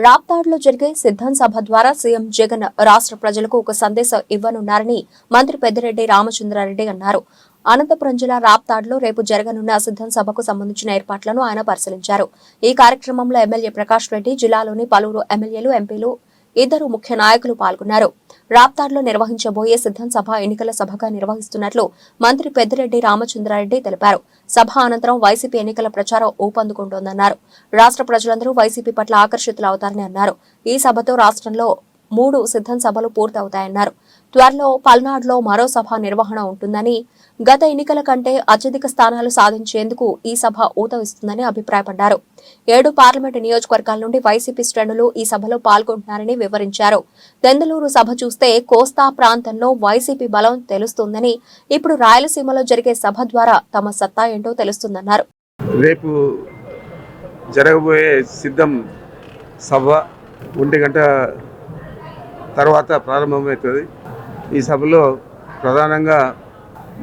రాప్తాడ్లో జరిగే సిద్ధం సభ ద్వారా సీఎం జగన్ రాష్ట్ర ప్రజలకు ఒక సందేశం ఇవ్వనున్నారని మంత్రి పెద్దిరెడ్డి రామచంద్రారెడ్డి అన్నారు. అనంతపురం జిల్లా రాప్తాడ్లో రేపు జరగనున్న సిద్ధం సభకు సంబంధించిన ఏర్పాట్లను ఆయన పరిశీలించారు. ఈ కార్యక్రమంలో ఎమ్మెల్యే ప్రకాష్ రెడ్డి, జిల్లాలోని పలువురు ఎమ్మెల్యేలు, ఎంపీలు, ఇద్దరు ముఖ్య నాయకులు పాల్గొన్నారు. రాప్తాడ్లో నిర్వహించబోయే సిద్ధం సభ ఎన్నికల సభగా నిర్వహిస్తున్నట్లు మంత్రి పెద్దిరెడ్డి రామచంద్రారెడ్డి తెలిపారు. సభ అనంతరం వైసీపీ ఎన్నికల ప్రచారం ఊపందుకుంటోందన్నారు. రాష్ట్ర ప్రజలందరూ వైసీపీ పట్ల ఆకర్షితులవుతారని అన్నారు. ఈ సభతో రాష్ట్రంలో 3 సిద్ధం సభలు పూర్తవుతాయన్నారు. త్వరలో పల్నాడులో మరో సభ నిర్వహణ ఉంటుందని, గత ఎన్నికల కంటే అత్యధిక స్థానాలు సాధించేందుకు ఈ సభ ఊతమిస్తుందని అభిప్రాయపడ్డారు. 7 పార్లమెంటు నియోజకవర్గాల నుండి వైసీపీ శ్రేణులు ఈ సభలో పాల్గొంటున్నారని వివరించారు. దెందులూరు సభ చూస్తే కోస్తా ప్రాంతంలో వైసీపీ బలం తెలుస్తుందని, ఇప్పుడు రాయలసీమలో జరిగే సభ ద్వారా తమ సత్తా ఏంటో తెలుస్తుందన్నారు. రేపు జరగబోయే సిద్ధం సభ 1 గంట తర్వాత ప్రారంభమవుతుంది. ఈ సభలో ప్రధానంగా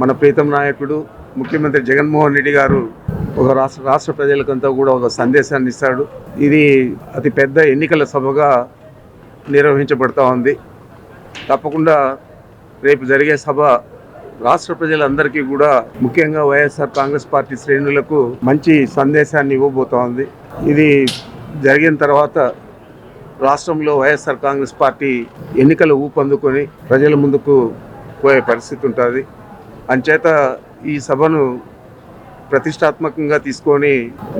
మన ప్రీతం నాయకుడు ముఖ్యమంత్రి జగన్మోహన్ రెడ్డి గారు ఒక రాష్ట్ర ప్రజలకంతా కూడా ఒక సందేశాన్ని ఇస్తాడు. ఇది అతి పెద్ద ఎన్నికల సభగా నిర్వహించబడతా ఉంది. తప్పకుండా రేపు జరిగే సభ రాష్ట్ర ప్రజలందరికీ కూడా, ముఖ్యంగా వైఎస్ఆర్ కాంగ్రెస్ పార్టీ శ్రేణులకు మంచి సందేశాన్ని ఇవ్వబోతా ఉంది. ఇది జరిగిన తర్వాత రాష్ట్రంలో వైఎస్ఆర్ కాంగ్రెస్ పార్టీ ఎన్నికలు ఊపందుకొని ప్రజల ముందుకు పోయే పరిస్థితి ఉంటుంది. అంచేత ఈ సభను ప్రతిష్టాత్మకంగా తీసుకొని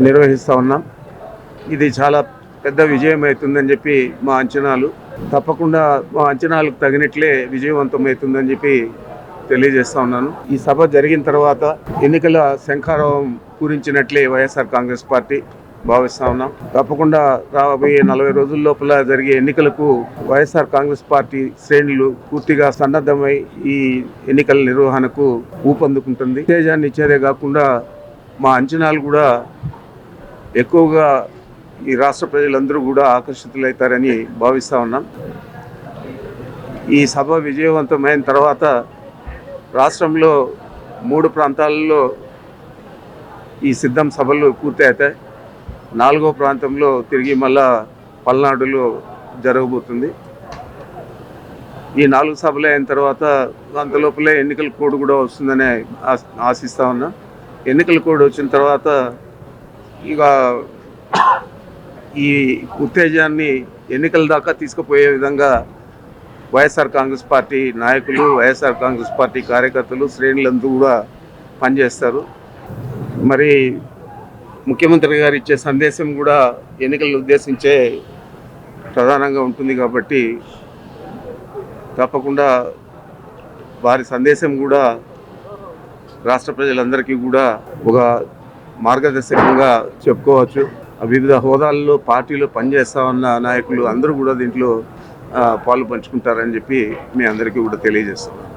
నిర్వహిస్తూ ఉన్నాం. ఇది చాలా పెద్ద విజయం అవుతుందని చెప్పి మా అంచనాలు. తప్పకుండా మా అంచనాలకు తగినట్లే విజయవంతమవుతుందని చెప్పి తెలియజేస్తా ఉన్నాను. ఈ సభ జరిగిన తర్వాత ఎన్నికల శంఖారావం పూరించినట్లే వైఎస్ఆర్ కాంగ్రెస్ పార్టీ భావిస్తా ఉన్నాం. తప్పకుండా రాబోయే 40 రోజుల లోపల జరిగే ఎన్నికలకు వైఎస్ఆర్ కాంగ్రెస్ పార్టీ శ్రేణులు పూర్తిగా సన్నద్ధమై ఈ ఎన్నికల నిర్వహణకు ఊపందుకుంటుంది. ఉత్తేజాన్ని ఇచ్చేదే కాకుండా మా అంచనాలు కూడా ఎక్కువగా ఈ రాష్ట్ర ప్రజలందరూ కూడా ఆకర్షితులవుతారని భావిస్తూ ఉన్నాం. ఈ సభ విజయవంతమైన తర్వాత రాష్ట్రంలో 3 ప్రాంతాలలో ఈ సిద్ధం సభలు పూర్తి అవుతాయి. 4వ ప్రాంతంలో తిరిగి మళ్ళా పల్నాడులో జరగబోతుంది. ఈ 4 సభలు అయిన తర్వాత అంతలోపలే ఎన్నికల కోడ్ కూడా వస్తుందని ఆశిస్తూ ఉన్నా. ఎన్నికల కోడ్ వచ్చిన తర్వాత ఇక ఈ ఉత్తేజాన్ని ఎన్నికల దాకా తీసుకుపోయే విధంగా వైఎస్ఆర్ కాంగ్రెస్ పార్టీ నాయకులు, వైఎస్ఆర్ కాంగ్రెస్ పార్టీ కార్యకర్తలు, శ్రేణులందరూ కూడా పనిచేస్తారు. మరి ముఖ్యమంత్రి గారు ఇచ్చే సందేశం కూడా ఎన్నికలను ఉద్దేశించే ప్రధానంగా ఉంటుంది కాబట్టి తప్పకుండా వారి సందేశం కూడా రాష్ట్ర ప్రజలందరికీ కూడా ఒక మార్గదర్శకంగా చెప్పుకోవచ్చు. వివిధ హోదాల్లో పార్టీలో పనిచేస్తా ఉన్న నాయకులు అందరూ కూడా దీంట్లో పాలు పంచుకుంటారని చెప్పి మీ అందరికీ కూడా తెలియజేస్తున్నాను.